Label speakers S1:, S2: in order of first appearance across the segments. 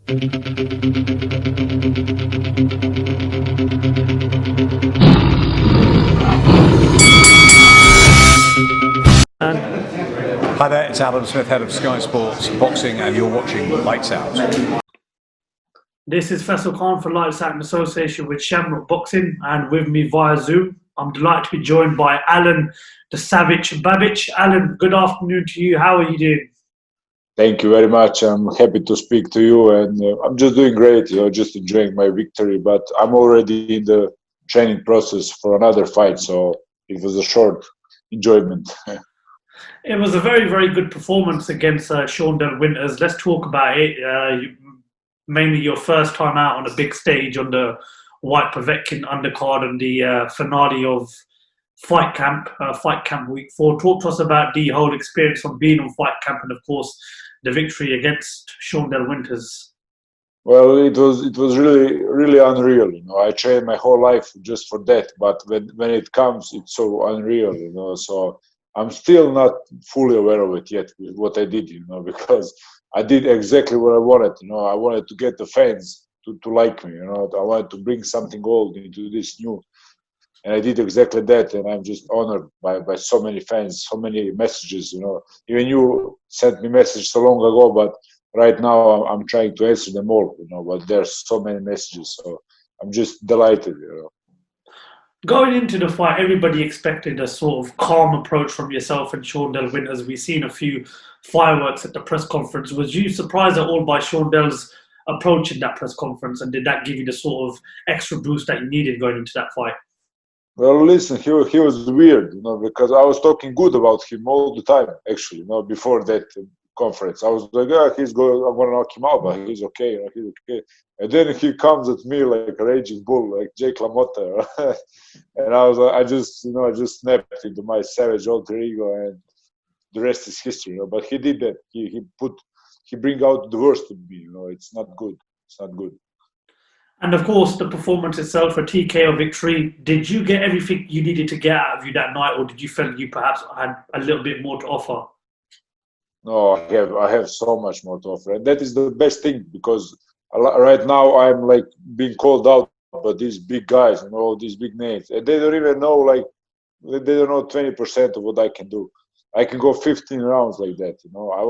S1: Hi there, it's Alan Smith, head of Sky Sports Boxing, and you're watching Lights Out.
S2: This is FAISAL Khan for Lights Out in association with Shamrock Boxing, and with me via Zoom, I'm delighted to be joined by Alen Babic. Alan, good afternoon to you. How are you doing?
S3: Thank you very much. I'm happy to speak to you, and I'm just doing great. Just enjoying my victory. But I'm already in the training process for another fight, so it was a short enjoyment.
S2: It was a very, very good performance against Shondell Winters. Let's talk about it. Mainly your first time out on a big stage on the Whyte Povetkin undercard and the finale of Fight Camp Week 4. Talk to us about the whole experience of being on Fight Camp and, of course, the victory against Shondell Winters.
S3: Well, it was really unreal. I trained my whole life just for that, but when it comes, it's so unreal. So I'm still not fully aware of it yet, what I did, because I did exactly what I wanted. I wanted to get the fans to like me. I wanted to bring something old into this new, and I did exactly that. And I'm just honored by so many fans, so many messages. Even you sent me messages so long ago, but right now I'm trying to answer them all. But there's so many messages, so I'm just delighted.
S2: Going into the fight, everybody expected a sort of calm approach from yourself and Shondell Winters. We've seen a few fireworks at the press conference. Was you surprised at all by Shondell's approach in that press conference, and did that give you the sort of extra boost that you needed going into that fight?
S3: Well, listen, he was weird, because I was talking good about him all the time, actually, before that conference. I was like, I'm gonna knock him out, but he's okay, he's okay. And then he comes at me like a raging bull, like Jake LaMotta, and I just snapped into my savage alter ego, and the rest is history. But he did that. He bring out the worst in me. It's not good. It's not good.
S2: And of course, the performance itself, a TKO victory. Did you get everything you needed to get out of you that night, or did you feel you perhaps had a little bit more to offer?
S3: No, I have so much more to offer, and that is the best thing, because right now I'm like being called out by these big guys and all these big names, and they don't even know, like, they don't know 20% of what I can do. I can go 15 rounds like that. I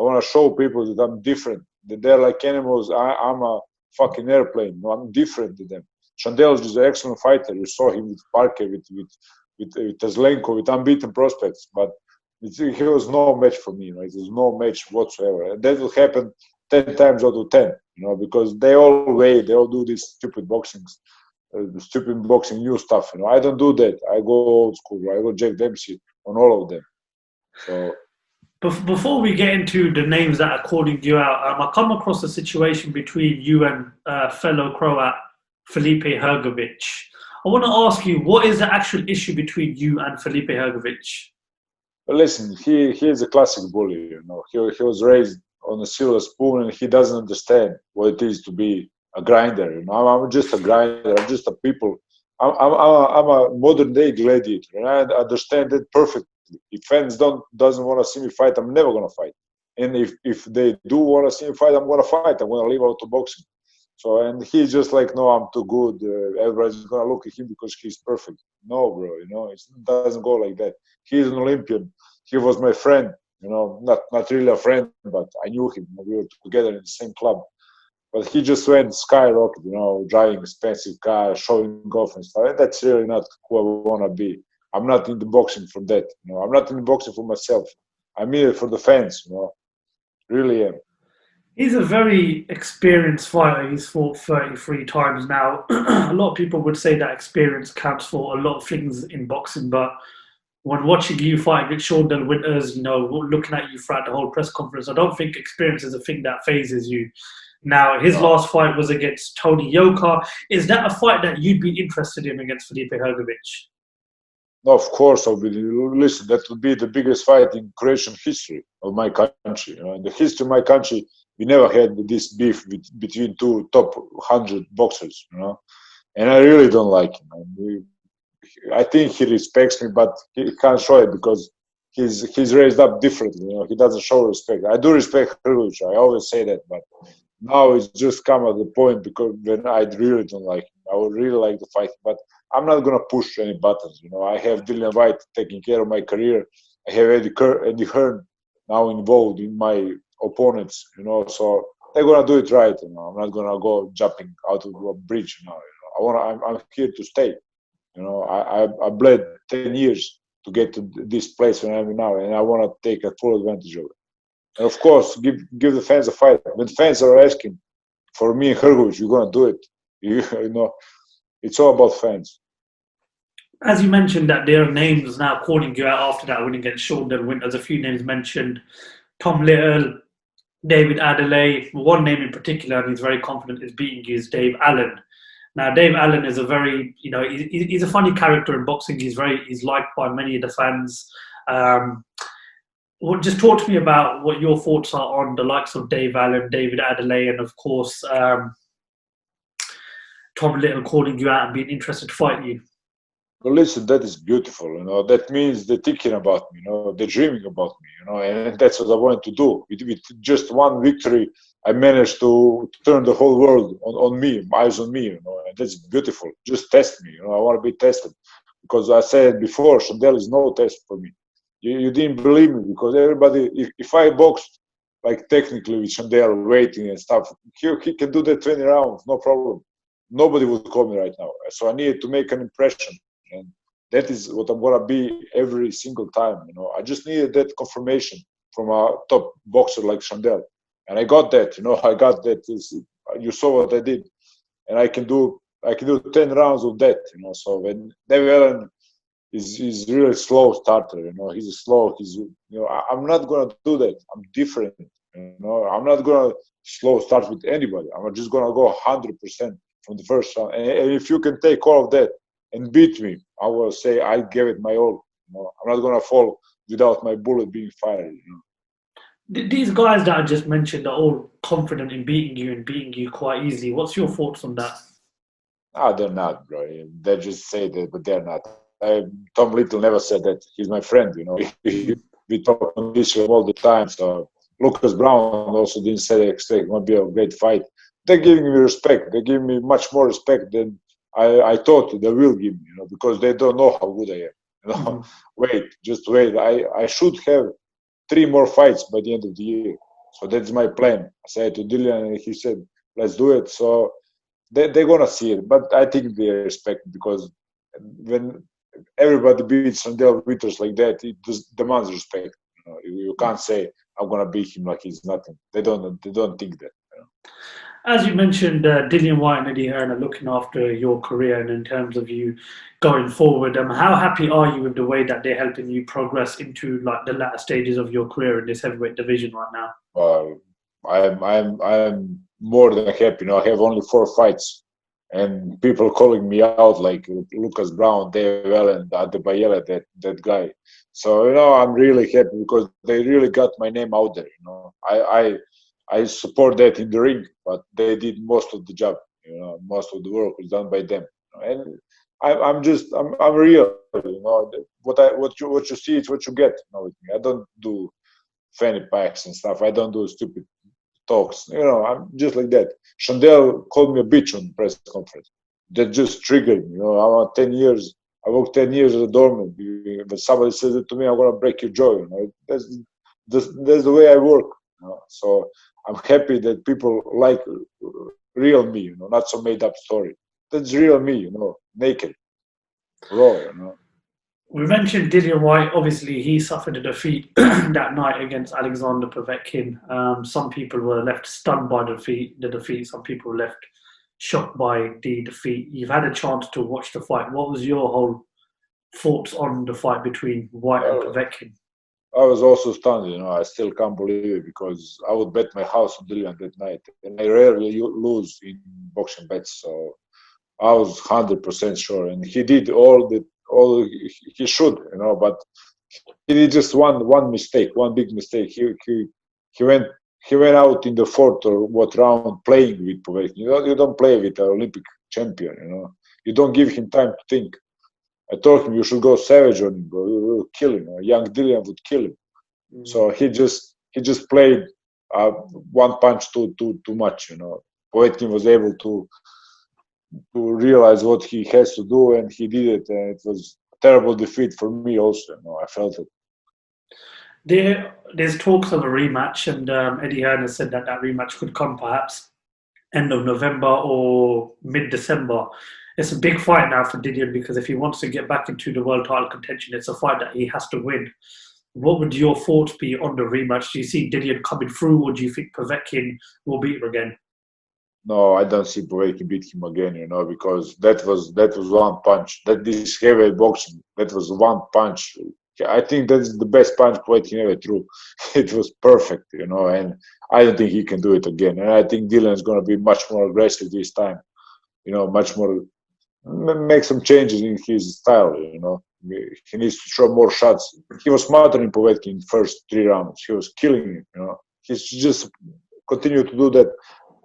S3: wanna show people that I'm different. That they're like animals. I'm a fucking airplane. I'm different than them. Shondell is an excellent fighter. You saw him with Parke, with Tezlenko, with unbeaten prospects, but he was no match for me. It was no match whatsoever. And that will happen 10 times out of 10. Because they all do this stupid boxing new stuff. I don't do that. I go old school. I go Jack Dempsey on all of them. So
S2: before we get into the names that are calling you out, I come across a situation between you and fellow Croat Felipe Hrgovic. I want to ask you, what is the actual issue between you and Felipe Hrgovic?
S3: Well, listen, he is a classic bully. He was raised on a silver spoon, and he doesn't understand what it is to be a grinder. I'm just a grinder. I'm just a people. I'm a modern day gladiator, and I understand it perfectly. If fans doesn't want to see me fight, I'm never gonna fight. And if they do want to see me fight, I'm gonna fight. I'm gonna leave out to boxing. So, and he's just like, no, I'm too good. Everybody's gonna look at him because he's perfect. No, bro, it doesn't go like that. He's an Olympian. He was my friend. Not really a friend, but I knew him. We were together in the same club. But he just went skyrocket, driving expensive cars, showing off and stuff. And that's really not who I want to be. I'm not in the boxing for that. I'm not in the boxing for myself. I'm here for the fans. Really am.
S2: He's a very experienced fighter. He's fought 33 times now. A lot of people would say that experience counts for a lot of things in boxing, but when watching you fight with Shondell Winters, looking at you throughout the whole press conference, I don't think experience is a thing that phases you. Now, his last fight was against Tony Yoka. Is that a fight that you'd be interested in against Felipe Hrgovic?
S3: No, of course, listen, that would be the biggest fight in Croatian history of my country. In the history of my country, we never had this beef between two top 100 boxers. And I really don't like him. I think he respects me, but he can't show it because he's raised up differently. He doesn't show respect. I do respect Hrgovic. I always say that, but now it's just come at the point because when I really don't like him. I would really like to fight him, but I'm not gonna push any buttons. I have Dillian Whyte taking care of my career. I have Eddie Hearn now involved in my opponents. So they're gonna do it right. I'm not gonna go jumping out of a bridge. I'm here to stay. I bled 10 years to get to this place where I'm now, and I want to take a full advantage of it. And of course, give the fans a fight. When fans are asking for me and Hrgovic, you're gonna do it. It's all about fans.
S2: As you mentioned, that there are names now calling you out after that win against Sean Win. There's a few names mentioned: Tom Little, David Adeleye. One name in particular, and he's very confident is beating you, is Dave Allen. Now, Dave Allen is a very, he's a funny character in boxing. He's liked by many of the fans. Just talk to me about what your thoughts are on the likes of Dave Allen, David Adeleye, and of course Tom Little calling you out and being interested to fight you.
S3: Well, listen, that is beautiful. That means they're thinking about me. They're dreaming about me. And that's what I wanted to do. With just one victory, I managed to turn the whole world on me, eyes on me. And that's beautiful. Just test me. I want to be tested because I said before, Chandel is no test for me. You didn't believe me because everybody. If I boxed like technically with Chandel waiting and stuff, he can do that 20 rounds, no problem. Nobody would call me right now. So I needed to make an impression. And that is what I'm gonna be every single time. I just needed that confirmation from a top boxer like Chandel, and I got that. I got that. You saw what I did, and I can do 10 rounds of that. So when David Allen is really slow starter. He's slow. I'm not gonna do that. I'm different. I'm not gonna slow start with anybody. I'm just gonna go 100% from the first round. And if you can take all of that and beat me, I will say I gave it my all. I'm not gonna fall without my bullet being fired.
S2: These guys that I just mentioned are all confident in beating you and beating you quite easily. What's your thoughts on that?
S3: They're not, bro. They just say that, but they're not. Tom Little never said that. He's my friend. We talk on this all the time. So Lucas Brown also didn't say they expect it might be a great fight. They're giving me respect. They give me much more respect than I thought they will give me, because they don't know how good I am. Just wait. I should have 3 more fights by the end of the year. So that's my plan. I said to Dillian, and he said, let's do it. So they're going to see it. But I think they respect it because when everybody beats Sandel Witters like that, it demands respect. You can't say, I'm going to beat him like he's nothing. They don't think that.
S2: As you mentioned, Dillian Whyte and Eddie Hearn are looking after your career and in terms of you going forward. How happy are you with the way that they're helping you progress into like the latter stages of your career in this heavyweight division right now?
S3: I'm more than happy. I have only 4 fights, and people calling me out like Lucas Brown, Dave Allen, Adeleye, that guy. So I'm really happy because they really got my name out there. I support that in the ring, but they did most of the job. Most of the work was done by them, and I'm real. What you see is what you get. With me, I don't do fanny packs and stuff. I don't do stupid talks. I'm just like that. Chandel called me a bitch on the press conference. That just triggered me. I'm 10 years. I worked 10 years as a doorman. But somebody says it to me, I'm gonna break your jaw. That's the way I work. So I'm happy that people like real me, not some made up story. That's real me, naked, raw.
S2: We mentioned Dillian Whyte. Obviously, he suffered a defeat that night against Alexander Povetkin. Some people were left stunned by the defeat. Some people were left shocked by the defeat. You've had a chance to watch the fight. What was your whole thoughts on the fight between Whyte and Povetkin?
S3: I was also stunned, I still can't believe it because I would bet my house on Dillian that night. And I rarely lose in boxing bets, so I was 100% sure. And he did all he should, but he did just one mistake, one big mistake. He went out in the 4th or what round playing with Povetkin. You don't play with an Olympic champion, You don't give him time to think. I told him you should go savage on him, bro. You will kill him. Young Dillian would kill him. So he just played one punch too much. You know, Povetkin was able to realize what he has to do, and he did it. And it was a terrible defeat for me also. You know, I felt it.
S2: There's talks of a rematch, and Eddie Hearn has said that rematch could come perhaps end of November or mid-December. It's a big fight now for Dillian because if he wants to get back into the world title contention, it's a fight that he has to win. What would your thoughts be on the rematch? Do you see Dillian coming through, or do you think Povetkin will beat him again?
S3: No, I don't see Povetkin beat him again, you know, because that was one punch. That this heavyweight boxing, that was one punch. I think that's the best punch Povetkin ever threw. It was perfect, you know, and I don't think he can do it again. And I think Dillian is going to be much more aggressive this time, you know, much more, make some changes in his style, you know. He needs to throw more shots. He was smarter in Povetkin in the first 3 rounds. He was killing him, you know. He's just continue to do that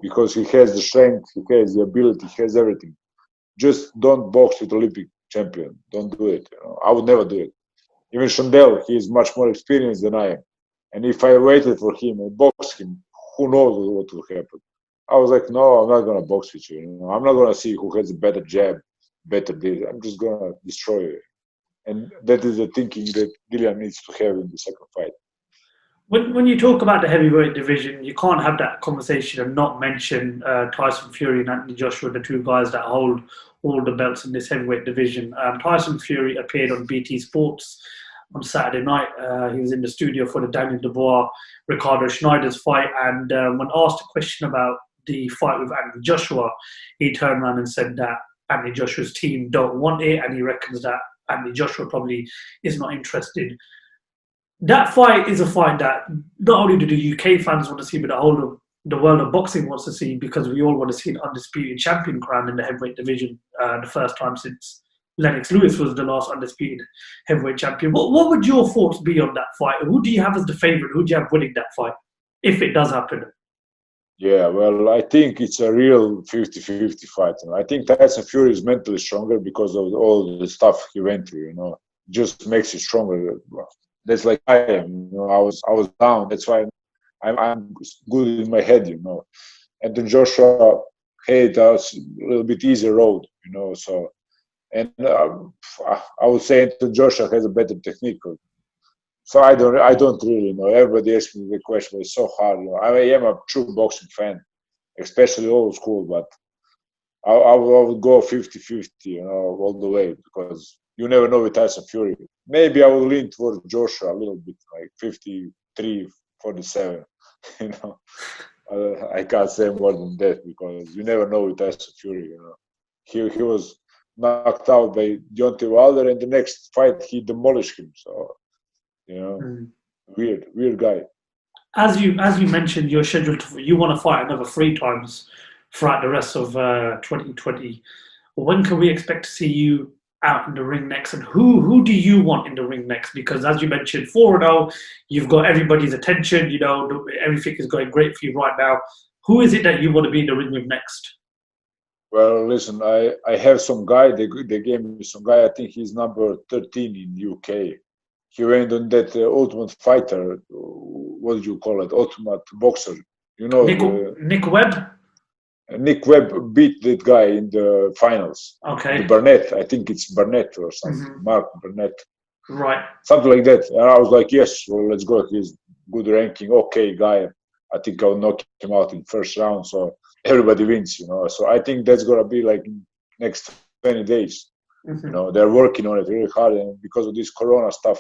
S3: because he has the strength, he has the ability, he has everything. Just don't box with Olympic champion. Don't do it, you know. I would never do it. Even Chandel, he is much more experienced than I am. And if I waited for him and boxed him, who knows what will happen. I was like, no, I'm not going to box with you. You know? I'm not going to see who has a better jab, better this. I'm just going to destroy you. And that is the thinking that Dillian needs to have in the second fight.
S2: When you talk about the heavyweight division, you can't have that conversation and not mention Tyson Fury and Anthony Joshua, the 2 guys that hold all the belts in this heavyweight division. Tyson Fury appeared on BT Sports on Saturday night. He was in the studio for the Daniel Dubois, Ricardo Schneider's fight, and when asked a question about the fight with Anthony Joshua, he turned around and said that Anthony Joshua's team don't want it, and he reckons that Anthony Joshua probably is not interested. That fight is a fight that not only do the UK fans want to see, but the whole of the world of boxing wants to see, because we all want to see an undisputed champion crowned in the heavyweight division, the first time since Lennox Lewis was the last undisputed heavyweight champion. What would your thoughts be on that fight? Who do you have as the favourite? Who do you have winning that fight, if it does happen?
S3: Yeah, well, I think it's a real 50-50 fight. You know? I think Tyson Fury is mentally stronger because of all the stuff he went through, you know. Just makes you stronger. That's like I am. You know, I was down. That's why I'm good in my head, you know. And then Joshua had a little bit easier road, you know. So, and I would say that Joshua has a better technique. So I don't really know. Everybody asks me the question. It's so hard. You know. I am a true boxing fan, especially old school. But I would go 50-50, you know, all the way, because you never know with Tyson Fury. Maybe I will lean towards Joshua a little bit, like 53-47. You know, I can't say more than that, because you never know with Tyson Fury. You know, he was knocked out by Deontay Wilder, and the next fight he demolished him. So, you know, weird guy.
S2: As you mentioned, you're scheduled you want to fight another 3 times throughout the rest of 2020. When can we expect to see you out in the ring next, and who do you want in the ring next? Because as you mentioned, 4-0, you've got everybody's attention. You know, everything is going great for you right now. Who is it that you want to be in the ring with next?
S3: Well, listen, I have some guy. They gave me some guy. I think he's number 13 in UK. He went on that Ultimate Fighter. What do you call it? Ultimate Boxer. You know,
S2: Nick Webb.
S3: Nick Webb beat that guy in the finals.
S2: Okay.
S3: The Burnett, I think it's Burnett or something.
S2: Mm-hmm.
S3: Mark Burnett.
S2: Right.
S3: Something like that. And I was like, yes, well, let's go. He's good ranking, okay guy. I think I'll knock him out in first round. So everybody wins, you know. So I think that's gonna be like next 20 days. Mm-hmm. You know, they're working on it really hard, and because of this Corona stuff,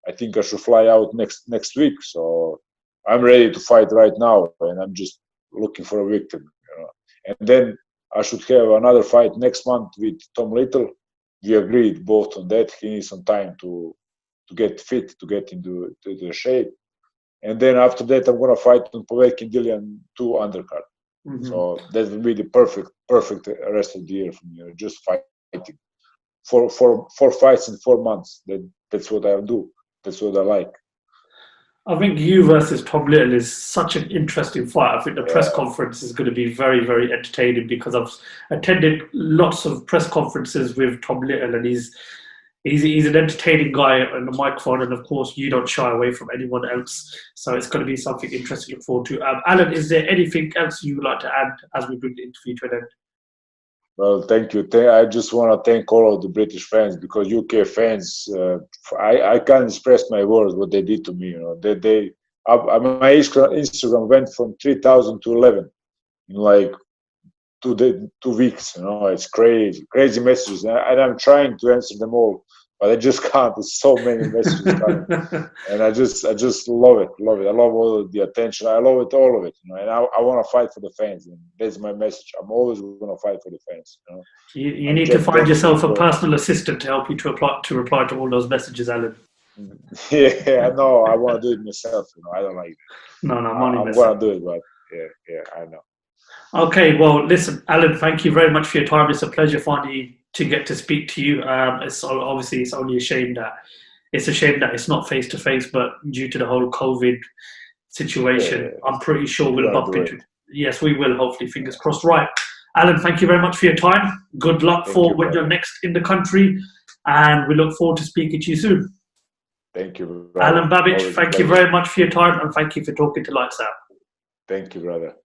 S3: I think I should fly out next week. So I'm ready to fight right now, and I'm just looking for a victim. You know, and then I should have another fight next month with Tom Little. We agreed both on that. He needs some time to get fit, to get into the shape, and then after that, I'm gonna fight on Povetkin Dillian 2 undercard. Mm-hmm. So that will be the perfect rest of the year for me. Just fighting for 4 fights in 4 months. That's what I'll do. That's what I like.
S2: I think you versus Tom Little is such an interesting fight. I think the press conference is going to be very, very entertaining, because I've attended lots of press conferences with Tom Little, and he's an entertaining guy on the microphone, and of course, you don't shy away from anyone else. So it's going to be something interesting to look forward to. Alan, is there anything else you would like to add as we bring the interview to an end?
S3: Well, thank you. I just want to thank all of the British fans, because UK fans, I can't express my words what they did to me. You know, my Instagram went from 3,000 to 11 in like 2 weeks. You know, it's crazy messages, and I'm trying to answer them all, but I just can't. There's so many messages coming, and I just love it. I love all of the attention. I love it, all of it. You know, and I want to fight for the fans, and that's my message. I'm always going to fight for the fans. You know,
S2: you need to find yourself a personal assistant to help you to reply to all those messages, Alan.
S3: Yeah, I know. I want to do it myself. You know, I don't like it.
S2: No,
S3: I'm going to do it, but yeah, I know.
S2: Okay, well, listen, Alan, thank you very much for your time. It's a pleasure finally to get to speak to you. It's only a shame that it's not face to face, but due to the whole COVID situation, I'm pretty sure we'll bump into it. Yes, we will. Hopefully, fingers crossed. Right, Alan, thank you very much for your time. Good luck when you're next in the country, and we look forward to speaking to you soon.
S3: Thank you, brother.
S2: Alen Babic, thank you very much for your time, and thank you for talking to Lights Out.
S3: Thank you, brother.